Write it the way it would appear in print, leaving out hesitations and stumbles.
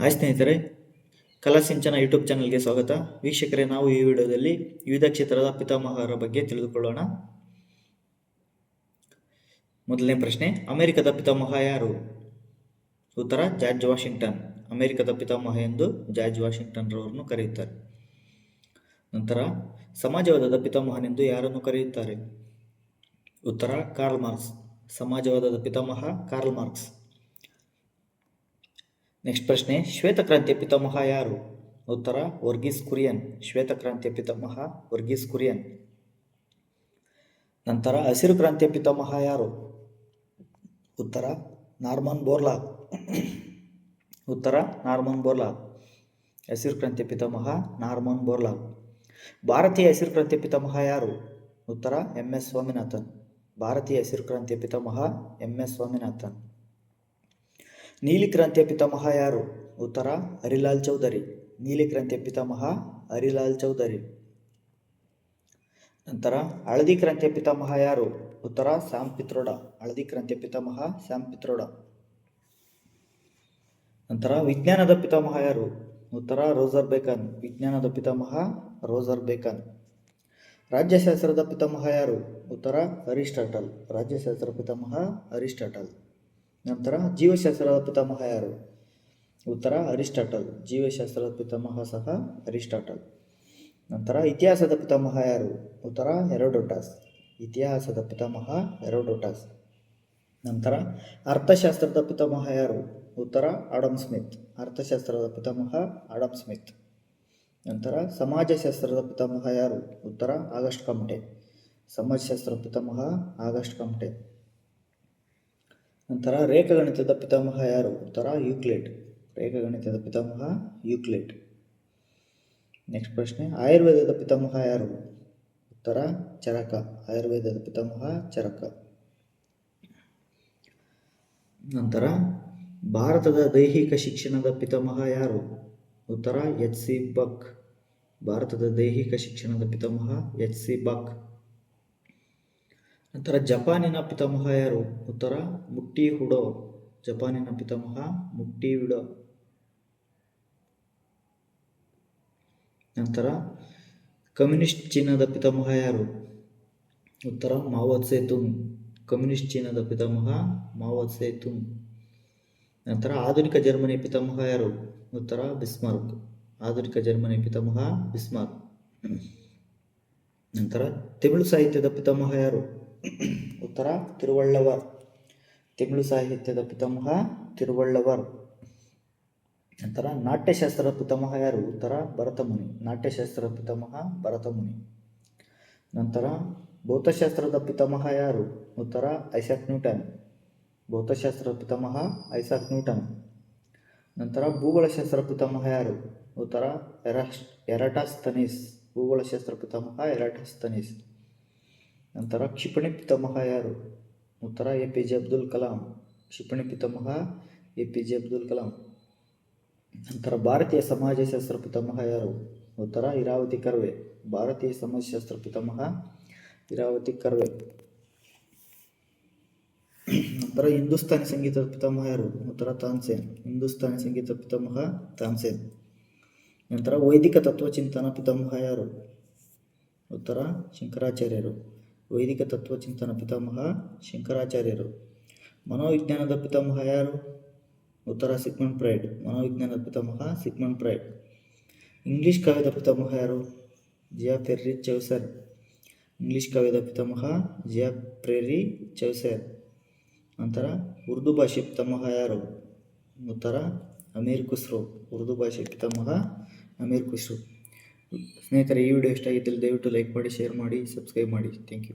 Hi ಸ್ನೇಹಿತರೆ, ಕಲಾ ಸಿಂಚನ YouTube ಚಾನಲ್ಗೆ ಸ್ವಾಗತ. ವೀಕ್ಷಕರೇ, ನಾವು ಈ ವಿಡಿಯೋದಲ್ಲಿ ವಿವಿಧ ಕ್ಷೇತ್ರದ ಪಿತಾಮಹರ ಬಗ್ಗೆ ತಿಳಿದುಕೊಳ್ಳೋಣ. ಮೊದಲನೇ ಪ್ರಶ್ನೆ, ಅಮೆರಿಕದ ಪಿತಾಮಹ ಯಾರು? ಉತ್ತರ ಜಾರ್ಜ್ ವಾಷಿಂಗ್ಟನ್. ಅಮೆರಿಕದ ಪಿತಾಮಹ ಎಂದು ಜಾರ್ಜ್ ವಾಷಿಂಗ್ಟನ್ ರವರನ್ನು ಕರೆಯುತ್ತಾರೆ. ನಂತರ, ಸಮಾಜವಾದದ ಪಿತಾಮಹನೆಂದು ಯಾರನ್ನು ಕರೆಯುತ್ತಾರೆ? ಉತ್ತರ ಕಾರ್ಲ್ ಮಾರ್ಕ್ಸ್. ಸಮಾಜವಾದದ ಪಿತಾಮಹ ಕಾರ್ಲ್ ಮಾರ್ಕ್ಸ್. ನೆಕ್ಸ್ಟ್ ಪ್ರಶ್ನೆ, ಶ್ವೇತಕ್ರಾಂತಿಯ ಪಿತಾಮಹ ಯಾರು? ಉತ್ತರ ವರ್ಗೀಸ್ ಕುರಿಯನ್. ಶ್ವೇತಕ್ರಾಂತಿಯ ಪಿತಾಮಹ ವರ್ಗೀಸ್ ಕುರಿಯನ್. ನಂತರ, ಹಸಿರು ಕ್ರಾಂತಿಯ ಪಿತಾಮಹ ಯಾರು? ಉತ್ತರ ನಾರ್ಮನ್ ಬೋರ್ಲಾಗ್. ಉತ್ತರ ನಾರ್ಮನ್ ಬೋರ್ಲಾಗ್. ಹಸಿರು ಕ್ರಾಂತಿಯ ಪಿತಾಮಹ ನಾರ್ಮನ್ ಬೋರ್ಲಾಗ್. ಭಾರತೀಯ ಹಸಿರು ಕ್ರಾಂತಿಯ ಪಿತಾಮಹ ಯಾರು? ಉತ್ತರ MS ಸ್ವಾಮಿನಾಥನ್. ಭಾರತೀಯ ಹಸಿರು ಕ್ರಾಂತಿಯ ಪಿತಾಮಹ MS ಸ್ವಾಮಿನಾಥನ್. ನೀಲಿ ಕ್ರಾಂತಿಯ ಪಿತಾಮಹ ಯಾರು? ಉತ್ತರ ಹರಿಲಾಲ್ ಚೌಧರಿ. ನೀಲಿ ಕ್ರಾಂತಿಯ ಪಿತಾಮಹ ಹರಿಲಾಲ್ ಚೌಧರಿ. ನಂತರ, ಹಳದಿ ಕ್ರಾಂತಿಯ ಪಿತಾಮಹ ಯಾರು? ಉತ್ತರ ಸ್ಯಾಮ್ ಪಿತ್ರೋಡಾ. ಹಳದಿ ಕ್ರಾಂತಿಯ ಪಿತಾಮಹ ಸ್ಯಾಮ್ ಪಿತ್ರೋಡಾ. ನಂತರ, ವಿಜ್ಞಾನದ ಪಿತಾಮಹ ಯಾರು? ಉತ್ತರ ರೋಜರ್ ಬೇಕನ್. ವಿಜ್ಞಾನದ ಪಿತಾಮಹ ರೋಜರ್ ಬೇಕನ್. ರಾಜ್ಯಶಾಸ್ತ್ರದ ಪಿತಾಮಹ ಯಾರು? ಉತ್ತರ ಅರಿಸ್ಟಾಟಲ್. ರಾಜ್ಯಶಾಸ್ತ್ರ ಪಿತಾಮಹ ಅರಿಸ್ಟಾಟಲ್. ನಂತರ, ಜೀವಶಾಸ್ತ್ರದ ಪಿತಾಮಹ ಯಾರು? ಉತ್ತರ ಅರಿಸ್ಟಾಟಲ್. ಜೀವಶಾಸ್ತ್ರದ ಪಿತಾಮಹ ಸಹ ಅರಿಸ್ಟಾಟಲ್. ನಂತರ, ಇತಿಹಾಸದ ಪಿತಾಮಹ ಯಾರು? ಉತ್ತರ ಹೆರೋಡೋಟಸ್. ಇತಿಹಾಸದ ಪಿತಾಮಹ ಹೆರೋಡೋಟಸ್. ನಂತರ, ಅರ್ಥಶಾಸ್ತ್ರದ ಪಿತಾಮಹ ಯಾರು? ಉತ್ತರ ಆಡಮ್ ಸ್ಮಿತ್. ಅರ್ಥಶಾಸ್ತ್ರದ ಪಿತಾಮಹ ಆಡಮ್ ಸ್ಮಿತ್. ನಂತರ, ಸಮಾಜಶಾಸ್ತ್ರದ ಪಿತಾಮಹ ಯಾರು? ಉತ್ತರ ಆಗಸ್ಟ್ ಕಾಮ್ಟೆ. ಸಮಾಜಶಾಸ್ತ್ರದ ಪಿತಾಮಹ ಆಗಸ್ಟ್ ಕಾಮ್ಟೆ. ನಂತರ, ರೇಖಾಗಣಿತದ ಪಿತಾಮಹ ಯಾರು? ಉತ್ತರ ಯೂಕ್ಲಿಡ್. ರೇಖಾಗಣಿತದ ಪಿತಾಮಹ ಯೂಕ್ಲಿಡ್. ನೆಕ್ಸ್ಟ್ ಪ್ರಶ್ನೆ, ಆಯುರ್ವೇದದ ಪಿತಾಮಹ ಯಾರು? ಉತ್ತರ ಚರಕ. ಆಯುರ್ವೇದದ ಪಿತಾಮಹ ಚರಕ. ನಂತರ, ಭಾರತದ ದೈಹಿಕ ಶಿಕ್ಷಣದ ಪಿತಾಮಹ ಯಾರು? ಉತ್ತರ HC ಬಕ್. ಭಾರತದ ದೈಹಿಕ ಶಿಕ್ಷಣದ ಪಿತಾಮಹ HC ಬಕ್. ನಂತರ, ಜಪಾನಿನ ಪಿತಾಮಹ ಯಾರು? ಉತ್ತರ ಮುಕ್ಟಿ ಹುಡೋ. ಜಪಾನಿನ ಪಿತಾಮಹ ಮುಕ್ಟಿ ಹುಡೋ. ನಂತರ, ಕಮ್ಯುನಿಸ್ಟ್ ಚೀನಾದ ಪಿತಾಮಹ ಯಾರು? ಉತ್ತರ ಮಾವೋ ತ್ಸೆ-ತೂಂಗ್. ಕಮ್ಯುನಿಸ್ಟ್ ಚೀನಾದ ಪಿತಾಮಹ ಮಾವೋ ತ್ಸೆ-ತೂಂಗ್. ನಂತರ, ಆಧುನಿಕ ಜರ್ಮನಿಯ ಪಿತಾಮಹ ಯಾರು? ಉತ್ತರ ಬಿಸ್ಮಾರ್ಕ್. ಆಧುನಿಕ ಜರ್ಮನಿಯ ಪಿತಾಮಹ ಬಿಸ್ಮಾರ್ಕ್. ನಂತರ, ತಮಿಳು ಸಾಹಿತ್ಯದ ಪಿತಾಮಹ ಯಾರು? ಉತ್ತರ ತಿರುವಳ್ಳವರ್. ತಮಿಳು ಸಾಹಿತ್ಯದ ಪಿತಾಮಹ ತಿರುವಳ್ಳವರ್. ನಂತರ, ನಾಟ್ಯಶಾಸ್ತ್ರದ ಪಿತಾಮಹ ಯಾರು? ಉತ್ತರ ಭರತಮುನಿ. ನಾಟ್ಯಶಾಸ್ತ್ರದ ಪಿತಾಮಹ ಭರತಮುನಿ. ನಂತರ, ಭೌತಶಾಸ್ತ್ರದ ಪಿತಾಮಹ ಯಾರು? ಉತ್ತರ ಐಸಾಕ್ ನ್ಯೂಟನ್. ಭೌತಶಾಸ್ತ್ರದ ಪಿತಾಮಹ ಐಸಾಕ್ ನ್ಯೂಟನ್. ನಂತರ, ಭೂಗೋಳಶಾಸ್ತ್ರ ಪಿತಾಮಹ ಯಾರು? ಉತ್ತರ ಎರಾಟಸ್ತನೀಸ್. ಭೂಗೋಳಶಾಸ್ತ್ರ ಪಿತಾಮಹ ಎರಾಟಸ್ತನೀಸ್. ನಂತರ, ಕ್ಷಿಪಣಿ ಪಿತಾಮಹ ಯಾರು? ಉತ್ತರ APJ ಅಬ್ದುಲ್ ಕಲಾಂ. ಕ್ಷಿಪಣಿ ಪಿತಾಮಹ APJ ಅಬ್ದುಲ್ ಕಲಾಂ. ನಂತರ, ಭಾರತೀಯ ಸಮಾಜಶಾಸ್ತ್ರ ಪಿತಾಮಹ ಯಾರು? ಉತ್ತರ ಇರಾವತಿ ಕರ್ವೆ. ಭಾರತೀಯ ಸಮಾಜಶಾಸ್ತ್ರ ಪಿತಾಮಹ ಇರಾವತಿ ಕರ್ವೆ. ನಂತರ, ಹಿಂದೂಸ್ತಾನಿ ಸಂಗೀತದ ಪಿತಾಮಹ ಯಾರು? ಉತ್ತರ ತಾನ್ಸೇನ್. ಹಿಂದೂಸ್ತಾನಿ ಸಂಗೀತ ಪಿತಾಮಹ ತಾನ್ಸೇನ್. ನಂತರ, ವೈದಿಕ ತತ್ವಚಿಂತನ ಪಿತಾಮಹ ಯಾರು? ಉತ್ತರ ಶಂಕರಾಚಾರ್ಯರು. ವೈದಿಕ ತತ್ವಚಿಂತನ ಪಿತಾಮಹ ಶಂಕರಾಚಾರ್ಯರು. ಮನೋವಿಜ್ಞಾನದ ಪಿತಾಮಹ ಯಾರು? ಉತ್ತರ ಸಿಗ್ಮಂಡ್ ಫ್ರಾಯ್ಡ್. ಮನೋವಿಜ್ಞಾನದ ಪಿತಾಮಹ ಸಿಗ್ಮಂಡ್ ಫ್ರಾಯ್ಡ್. ಇಂಗ್ಲಿಷ್ ಕಾವ್ಯದ ಪಿತಾಮಹ ಯಾರು? ಜಿಯಾಫೆರ್ರಿ ಚೌಸರ್. ಇಂಗ್ಲಿಷ್ ಕಾವ್ಯದ ಪಿತಾಮಹ ಜಿಯಾಫೆರ್ರಿ ಚೌಸರ್. ನಂತರ, ಉರ್ದು ಭಾಷೆ ಪಿತಾಮಹ ಯಾರು? ಉತ್ತರ ಅಮೀರ್ ಖುಸ್ರೋ. ಉರ್ದು ಭಾಷೆ ಪಿತಾಮಹ ಅಮೀರ್ ಖುಸ್ರೋ. ಸ್ನೇಹಿತರೆ, ಈ ವಿಡಿಯೋ ಇಷ್ಟ ಆಗಿದ್ದಲ್ಲಿ ದಯವಿಟ್ಟು ಲೈಕ್ ಮಾಡಿ, ಶೇರ್ ಮಾಡಿ, ಸಬ್ಸ್ಕ್ರೈಬ್ ಮಾಡಿ. Thank you.